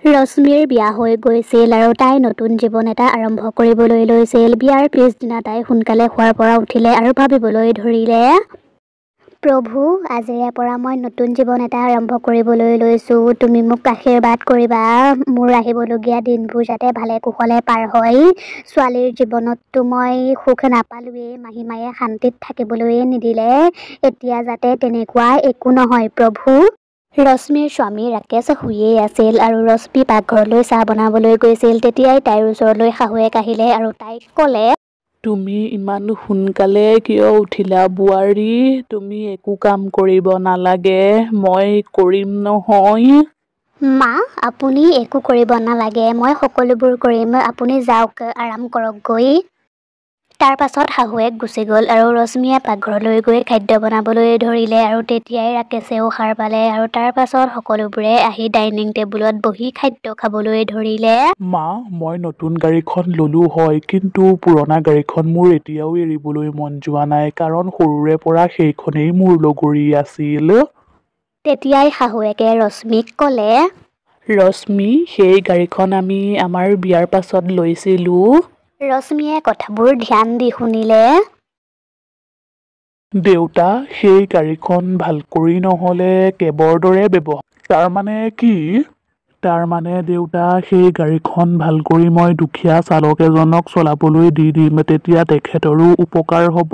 ৰশ্মিৰ বিয়া হৈ গৈছিল আৰু তাই নতুন জীৱন এটা আৰম্ভ কৰিবলৈ লৈছিল। বিয়াৰ পিছদিনা তাই সোনকালে শুৱাৰ পৰা উঠিলে আৰু ভাবিবলৈ ধৰিলে, প্ৰভু, আজিৰে পৰা মই নতুন জীৱন এটা আৰম্ভ কৰিবলৈ লৈছোঁ। তুমি মোক আশীৰ্বাদ কৰিবা, মোৰ আহিবলগীয়া দিনবোৰ যাতে ভালে কুশলে পাৰ হয়। ছোৱালীৰ জীৱনততো মই সুখ নাপালোৱেই, মাহীমায়ে শান্তিত থাকিবলৈ নিদিলে, এতিয়া যাতে তেনেকুৱা একো নহয় প্ৰভু। ৰশ্মিৰ স্বামী ৰাকেশ শুইয়েই আছিল আৰু ৰশ্মি পাকঘৰলৈ চাহ বনাবলৈ গৈছিল। তেতিয়াই তাইৰ ওচৰলৈ শাহুৱেক আহিলে আৰু তাইক ক'লে, তুমি ইমান সোনকালে কিয় উঠিলা বোৱাৰী? তুমি একো কাম কৰিব নালাগে, মই কৰিম নহয়। মা, আপুনি একো কৰিব নালাগে, মই সকলোবোৰ কৰিম, আপুনি যাওক, আৰাম কৰকগৈ। তাৰ পাছত শাহুৱেক গুচি গ'ল আৰু ৰশ্মিয়ে পাকঘৰলৈ গৈ খাদ্য বনাবলৈ ধৰিলে আৰু তেতিয়াই ৰাকেশেও সাৰ পালে আৰু তাৰ পাছত সকলোবোৰে আহি ডাইনিং টেবুলত বহি খাদ্য খাবলৈ ধৰিলে। মা, মই নতুন গাড়ীখন ল'লো হয়, কিন্তু পুৰণা গাড়ীখন মোৰ এতিয়াও এৰিবলৈ মন যোৱা নাই, কাৰণ সৰুৰে পৰা সেইখনেই মোৰ লগৰী আছিল। তেতিয়াই শাহুৱেকে ৰশ্মিক ক'লে, ৰশ্মি, সেই গাড়ীখন আমি আমাৰ বিয়াৰ পাছত লৈছিলোঁ। ৰশ্মিয়ে কথাবোৰ ধ্যান দি শুনিলে। দেউতা, সেই গাড়ীখন ভাল কৰি নহ'লে কেবৰ দৰে ব্যৱহাৰ। তাৰমানে কি? তাৰমানে দেউতা, সেই গাড়ীখন ভাল কৰি মই দুখীয়া চালক এজনক চলাবলৈ দি দিম, তেতিয়া তেখেতৰো উপকাৰ হ'ব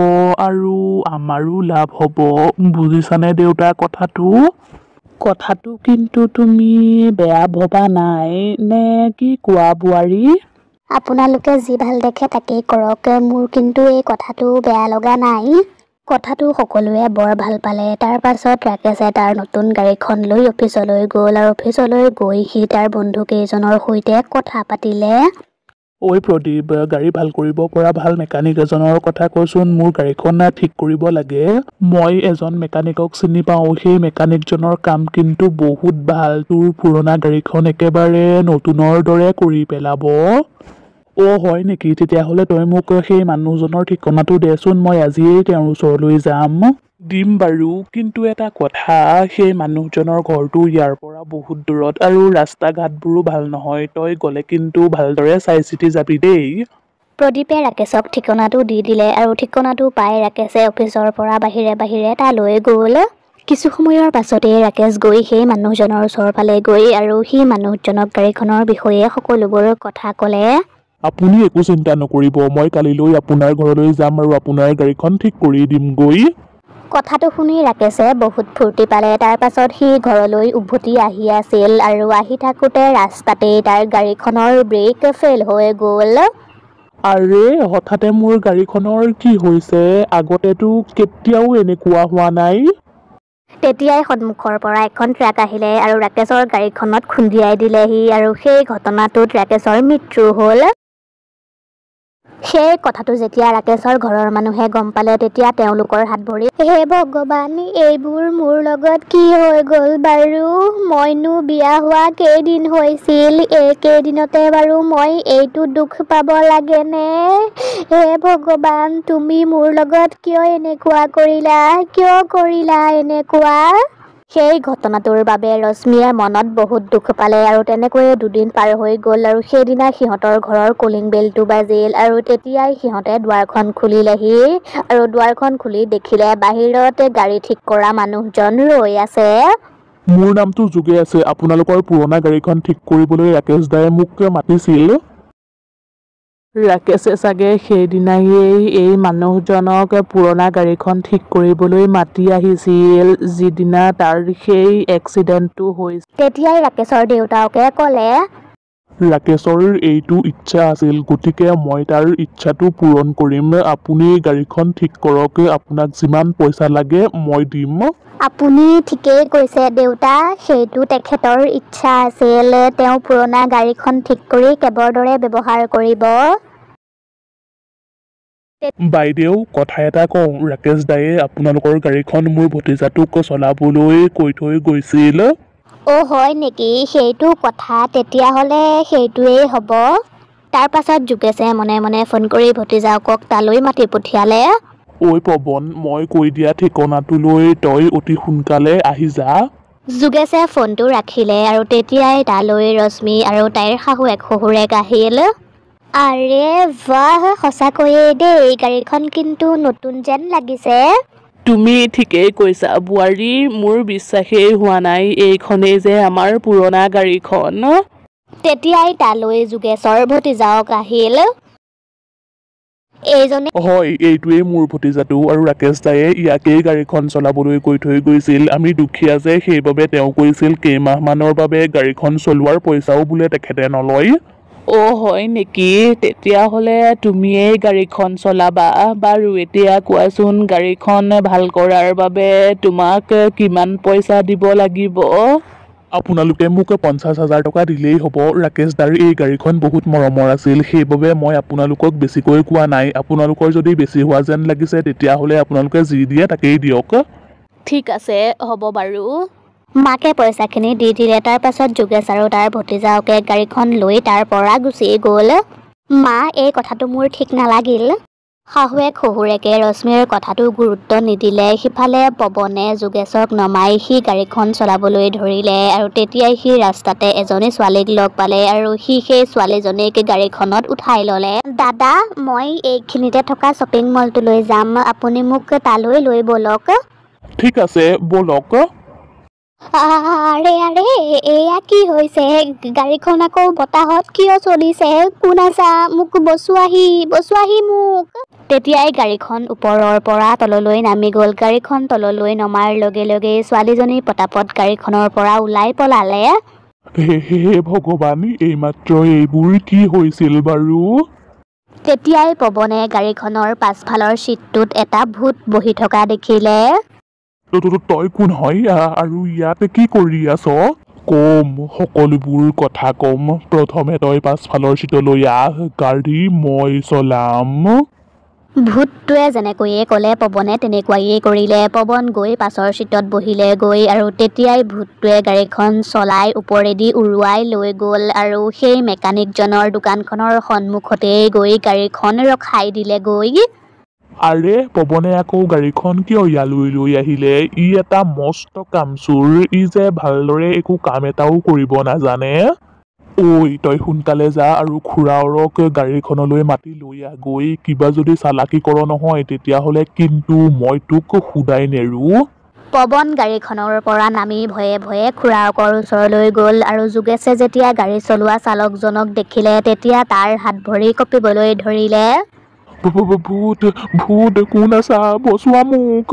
আৰু আমাৰো লাভ হ'ব, বুজিছানে দেউতা কথাটো? কথাটো কিন্তু তুমি বেয়া ভবা নাই নে কি কোৱা বোৱাৰী? আপোনালোকে যি ভাল দেখে তাকেই কৰক, মোৰ কিন্তু এই কথাটো বেয়া লগা নাই। কথাটো সকলোৱে বৰ ভাল পালে। তাৰ পাছত ৰাকেশে তাৰ নতুন গাড়ীখন লৈ অফিচলৈ গ'ল আৰু অফিচলৈ গৈ সি তাৰ বন্ধু কেইজনৰ সৈতে কথা পাতিলে। ঐ প্ৰদীপ, গাড়ী ভাল কৰিব পৰা ভাল মেকানিক এজনৰ কথা কচোন, মোৰ গাড়ীখন ঠিক কৰিব লাগে। মই এজন মেকানিকক চিনি পাওঁ, সেই মেকানিকজনৰ কাম কিন্তু বহুত ভাল, তোৰ পুৰণা গাড়ীখন একেবাৰে নতুনৰ দৰে কৰি পেলাব। হয় নেকি? তেতিয়াহ'লে তই মোক সেই মানুহজনৰ ঠিকনাটো দেচোন, মই আজিয়েই তেওঁৰ ওচৰলৈ যাম। দিম বাৰু, কিন্তু এটা কথা, সেই মানুহজনৰ ঘৰটো ইয়াৰ পৰা বহুত দূৰত আৰু ৰাস্তা ঘাটবোৰো ভাল নহয়, তই গ'লে কিন্তু ভালদৰে চাই চিতি যাবি দেই। প্ৰদীপে ৰাকেশক ঠিকনাটো দি দিলে আৰু ঠিকনাটো পাই ৰাকেশে অফিচৰ পৰা বাহিৰে বাহিৰে তালৈ গ'ল। কিছু সময়ৰ পাছতেই ৰাকেশ গৈ সেই মানুহজনৰ ওচৰ পালেগৈ আৰু সেই মানুহজনক গাড়ীখনৰ বিষয়ে সকলোবোৰ কথা ক'লে। আপুনি একো চিন্তা নকৰিব, মই কালিলৈ আপোনাৰ ঘৰলৈ যাম আৰু আপোনাৰ গাড়ীখন ঠিক কৰি দিমগৈ। কথাটো শুনি ৰাকেশে বহুত ফূৰ্তি পালে। তাৰ পাছত সি ঘৰলৈ উভতি আহি আছিল আৰু আহি থাকোতে ৰাস্তাতেই তাৰ গাড়ীখনৰ ব্ৰেক ফেইল হৈ গ'ল। আৰে, হঠাতে মোৰ গাড়ীখনৰ কি হৈছে? আগতেতো কেতিয়াও এনেকুৱা হোৱা নাই। তেতিয়াই সন্মুখৰ পৰা এখন ট্ৰাক আহিলে আৰু ৰাকেশৰ গাড়ীখনত খুন্দিয়াই দিলেহি আৰু সেই ঘটনাটোত ৰাকেশৰ মৃত্যু হ'ল। সেই কথাটো যেতিয়া ৰাকেশৰ ঘৰৰ মানুহে গম পালে, তেতিয়া তেওঁলোকৰ হাত ভৰি, হে ভগৱান, এইবোৰ মোৰ লগত কি হৈ গ'ল বাৰু? মইনো বিয়া হোৱা কেইদিন হৈছিল, এই কেইদিনতে বাৰু মই এইটো দুখ পাব লাগেনে? হে ভগৱান, তুমি মোৰ লগত কিয় এনেকুৱা কৰিলা? কিয় কৰিলা এনেকুৱা? সেই ঘটনাটোৰ বাবে ৰশ্মিয়ে মনত বহুত দুখ পালে আৰু তেনেকৈয়ে দুদিন পাৰ হৈ গ'ল আৰু সেইদিনা সিহঁতৰ ঘৰৰ কলিং বেলটো বাজিল আৰু তেতিয়াই সিহঁতে দুৱাৰখন খুলিলেহি আৰু দুৱাৰখন খুলি দেখিলে বাহিৰত গাড়ী ঠিক কৰা মানুহজন ৰৈ আছে। মোৰ নামটো যোগে আছে, আপোনালোকৰ পুৰণা গাড়ীখন ঠিক কৰিবলৈ ৰাকেশ দায়ে মোক মাতিছিল। ৰাকেশে চাগে সেইদিনায়েই এই মানুহজনক পুৰণা গাড়ীখন ঠিক কৰিবলৈ মাতি আহিছিল, যিদিনা তাৰ সেই এক্সিডেণ্টটো হৈছিল। তেতিয়াই ৰাকেশৰ দেউতাকে ক'লে, ৰাকেশৰ এইটো ইচ্ছা আছিল, গতিকে মই তাৰ ইচ্ছাটো পূৰণ কৰিম। আপুনি গাড়ীখন ঠিক কৰক, আপোনাক যিমান পইচা লাগে মই দিম। আপুনি ঠিকেই কৈছে দেউতা, সেইটো তেখেতৰ ইচ্ছা আছিল, তেওঁ পুৰণা গাড়ীখন ঠিক কৰি কেবৰ দৰে ব্যৱহাৰ কৰিব। বাইদেউ, কথা এটা কওঁ, ৰাকেশ দায়ে আপোনালোকৰ গাড়ীখন মোৰ ভতিজাটোক চলাবলৈ কৈ থৈ গৈছিল। হয় নেকি? সেইটো কথা, তেতিয়াহ'লে সেইটোৱেই হ'ব। তাৰ পাছত যোগেশে মনে মনে ফোন কৰি ভতিজাকক তালৈ মাতি পঠিয়ালে। ঐ পৱন, মই কৈ দিয়া ঠিকনাটোলৈ তই অতি সোনকালে আহি যা। যোগেশে ফোনটো ৰাখিলে আৰু তেতিয়াই তালৈ ৰশ্মি আৰু তাইৰ শাহুৱেক শহুৰেক আহিল। আৰে বাহ, সঁচাকৈয়ে দেই, গাড়ীখন কিন্তু নতুন যেন লাগিছে। তুমি ঠিকেই কৈছা বোৱাৰী, মোৰ বিশ্বাসেই হোৱা নাই এইখনেই যে আমাৰ পুৰণা গাড়ীখন। তেতিয়াই তালৈ যোগেশৰ ভতিজাক আহিল। এইজনে হয়, এইটোৱেই মোৰ ভতিজাটো আৰু ৰাকেশ দায়ে ইয়াকেই গাড়ীখন চলাবলৈ কৈ থৈ গৈছিল। আমি দুখীয়া যে, সেইবাবে তেওঁ কৈছিল কেইমাহমানৰ বাবে গাড়ীখন চলোৱাৰ পইচাও বোলে তেখেতে নলয়। হয় নেকি? তেতিয়াহ'লে তুমিয়েই গাড়ীখন চলাবা। বাৰু এতিয়া কোৱাচোন, গাড়ীখন ভাল কৰাৰ বাবে তোমাক কিমান পইচা দিব লাগিব? আপোনালোকে মোক 50,000 টকা দিলেই হ'ব। ৰাকেশ দাৰ এই গাড়ীখন বহুত মৰমৰ আছিল, সেইবাবে মই আপোনালোকক বেছিকৈ কোৱা নাই। আপোনালোকৰ যদি বেছি হোৱা যেন লাগিছে তেতিয়াহ'লে আপোনালোকে যি দিয়ে তাকেই দিয়ক। ঠিক আছে, হ'ব বাৰু। মাকে পইচাখিনি দি দিলে। তাৰ পাছত যোগেশ আৰু তাৰ ভতিজাকে গাড়ীখন লৈ তাৰ পৰা গুচি গ'ল। মা, এই কথাটো মোৰ ঠিক নালাগিল। শাহুৱেক শহুৰেকে ৰশ্মিৰ কথাটো গুৰুত্ব নিদিলে। সিফালে পৱনে যোগেশক নমাই সি গাড়ীখন চলাবলৈ ধৰিলে আৰু তেতিয়াই সি ৰাস্তাতে এজনী ছোৱালীক লগ পালে আৰু সি সেই ছোৱালীজনীক গাড়ীখনত উঠাই ল'লে। দাদা, মই এইখিনিতে থকা শ্বপিং মলটোলৈ যাম, আপুনি মোক তালৈ লৈ ব'লক। ঠিক আছে, ব'লক। আৰে আৰে, এয়া কি হৈছে? গাড়ীখন আকৌ বতাহত কিয় চলিছে? কোন আছা? মোক বচোৱাহি মোক। তেতিয়াই গাড়ীখন ওপৰৰ পৰা তললৈ নামি গ'ল। গাড়ীখন তললৈ নমাৰ লগে লগে ছোৱালীজনী পতাপত গাড়ীখনৰ পৰা ওলাই পলালে। হে ভগৱান, এইমাত্ৰ এইবোৰ কি হৈছিল বাৰু? তেতিয়াই পৱনে গাড়ীখনৰ পাছফালৰ ছিটটোত এটা ভূত বহি থকা দেখিলে। তই কোন হয় আৰু ইয়াতে কি কৰি আছ? কম, সকলোবোৰ কথা কম। প্ৰথমে তই পাছফালৰ ছিটলৈ আহ, গাড়ী মই চলাম। ভূতটোৱে যেনেকৈয়ে ক'লে পৱনে তেনেকুৱাই কৰিলে। পৱন গৈ পাছৰ ছিটত বহিলে গৈ আৰু তেতিয়াই ভূতটোৱে গাড়ীখন চলাই ওপৰেদি উৰুৱাই লৈ গ'ল আৰু সেই মেকানিকজনৰ দোকানখনৰ সন্মুখতেই গৈ গাড়ীখন ৰখাই দিলে গৈ। আৰে, পৱনে আকৌ গাড়ীখন কিয় ইয়ালৈ লৈ আহিলে? ই এটা মস্ত কামচোৰ। ই যে ভালদৰে একো কাম এটাও কৰিব নাজানে। ঐ, তই সোনকালে যা আৰু খুৰাওৰক গাড়ীখনলৈ মাতি লৈ আহ গৈ। কিবা যদি চালাকি কৰ নহয় তেতিয়াহ'লে কিন্তু মই তোক শুদাই নেৰো। পৱন গাড়ীখনৰ পৰা নামি ভয়ে ভয়ে খুৰাকৰ ওচৰলৈ গ'ল আৰু যোগেশে যেতিয়া গাড়ী চলোৱা চালকজনক দেখিলে তেতিয়া তাৰ হাত ভৰি কঁপিবলৈ ধৰিলে। ভূত, কোন আছা? বচোৱা মোক।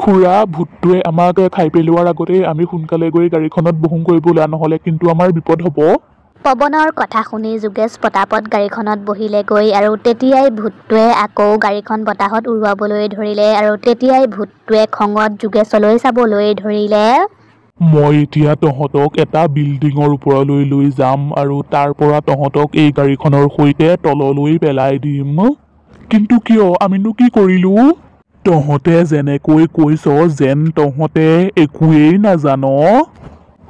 খুৰা, ভূতটোৱে আমাক খাই পেলোৱাৰ আগতে আমি সোনকালে গৈ গাড়ীখনত বহোগৈ ব'লা, নহ'লে কিন্তু আমাৰ বিপদ হ'ব। পৱনৰ কথা শুনি যোগেশ পতাপত গাড়ীখনত বহিলেগৈ আৰু তেতিয়াই ভূতটোৱে আকৌ গাড়ীখন বতাহত উৰুৱাবলৈ ধৰিলে আৰু তেতিয়াই ভূতটোৱে খঙত যোগেশলৈ চাবলৈ ধৰিলে। মই এতিয়া তহঁতক এটা বিল্ডিঙৰ ওপৰলৈ লৈ যাম আৰু তাৰ পৰা তহঁতক এই গাড়ীখনৰ সৈতে তললৈ পেলাই দিম। কিন্তু কিয়? আমিনো কি কৰিলো? তহঁতে যেনেকৈ কৈছ যেন তহঁতে একোৱেই নাজান।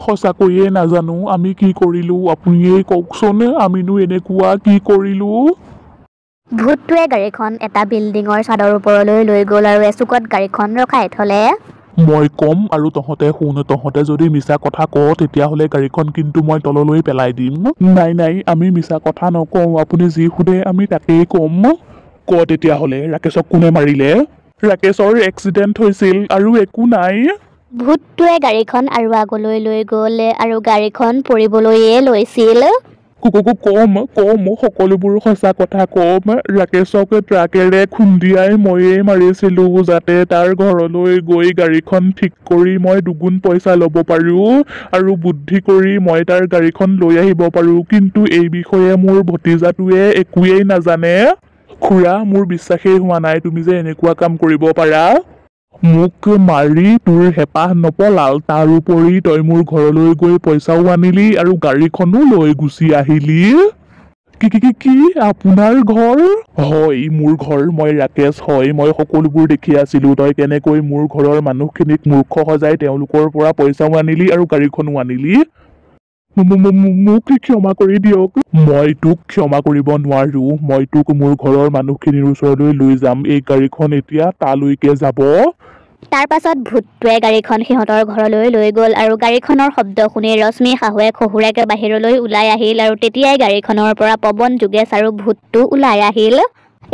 সঁচাকৈয়ে নাজানো আমি কি কৰিলো, আপুনিয়েই কওকচোন, আমিনো এনেকুৱা কি কৰিলো? ভূতটোৱে গাড়ীখন এটা বিল্ডিঙৰ ছাদৰ ওপৰলৈ লৈ গ'ল আৰু এচুকত গাড়ীখন ৰখাই থ'লে। মই ক'ম আৰু তহঁতে শুন, তহঁতে যদি মিছা কথা কৱ তেতিয়াহ'লে গাড়ীখন কিন্তু মই তললৈ পেলাই দিম। নাই, আমি মিছা কথা নকওঁ, আপুনি যি সোধে আমি তাকেই ক'ম। ক তেতিয়াহ'লে, ৰাকেশক কোনে মাৰিলে? ৰাকেশৰ এক্সিডেণ্ট হৈছিল আৰু একো নাই। ভূতটোৱে গাড়ীখন আৰু আগলৈ লৈ গ'ল আৰু গাড়ীখন পৰিবলৈয়ে লৈছিল। কম, সকলোবোৰ সঁচা কথা কম। ৰাকেশক ট্ৰাকেৰে খুন্দিয়াই ময়েই মাৰিছিলো যাতে তাৰ ঘৰলৈ গৈ গাড়ীখন ঠিক কৰি মই দুগুণ পইচা ল'ব পাৰো আৰু বুদ্ধি কৰি মই তাৰ গাড়ীখন লৈ আহিব পাৰো। কিন্তু এই বিষয়ে মোৰ ভতিজাটোৱে একোৱেই নাজানে। খুৰা, মোৰ বিশ্বাসেই হোৱা নাই তুমি যে এনেকুৱা কাম কৰিব পাৰা। মোক মাৰি তোৰ হেঁপাহ নপলাল, তাৰ উপৰি তই মোৰ ঘৰলৈ গৈ পইচাও আনিলি আৰু গাড়ীখনো লৈ গুচি আহিলি। কি আপোনাৰ ঘৰ? হয়, মোৰ ঘৰ। মই ৰাকেশ হয়। মই সকলোবোৰ দেখি আছিলো। তই কেনেকৈ মোৰ ঘৰৰ মানুহখিনিক মূৰ্খ সজাই তেওঁলোকৰ পৰা পইচাও আনিলি আৰু গাড়ীখনো আনিলি। মোক ক্ষমা কৰি দিয়ক। মই তোক ক্ষমা কৰিব নোৱাৰো। মই তোক মোৰ ঘৰৰ মানুহখিনিৰ ওচৰলৈ লৈ যাম। এই গাড়ীখন এতিয়া তালৈকে যাব। তাৰ পাছত ভূতটোৱে গাড়ীখন সিহঁতৰ ঘৰলৈ লৈ গ'ল আৰু গাড়ীখনৰ শব্দ শুনি ৰশ্মি শাহুৱে শহুৰেকে বাহিৰলৈ ওলাই আহিল আৰু তেতিয়াই গাড়ীখনৰ পৰা পৱন, যোগেশ আৰু ভূতটো ওলাই আহিল।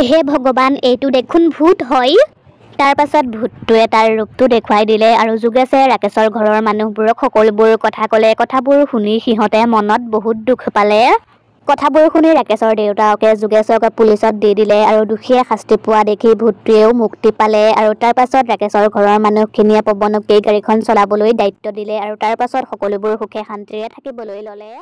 হে ভগৱান, এইটো দেখোন ভূত হয়। তাৰ পাছত ভূতটোৱে তাৰ ৰূপটো দেখুৱাই দিলে আৰু যোগেশে ৰাকেশৰ ঘৰৰ মানুহবোৰক সকলোবোৰ কথা ক'লে। কথাবোৰ শুনি সিহঁতে মনত বহুত দুখ পালে। কথাবোৰ শুনি ৰাকেশৰ দেউতাকে যোগেশক পুলিচত দি দিলে আৰু দোষীয়ে শাস্তি পোৱা দেখি ভূতটোৱেও মুক্তি পালে। আৰু তাৰ পাছত ৰাকেশৰ ঘৰৰ মানুহখিনিয়ে পৱনকেই গাড়ীখন চলাবলৈ দায়িত্ব দিলে আৰু তাৰ পাছত সকলোবোৰ সুখে শান্তিৰে থাকিবলৈ ল'লে।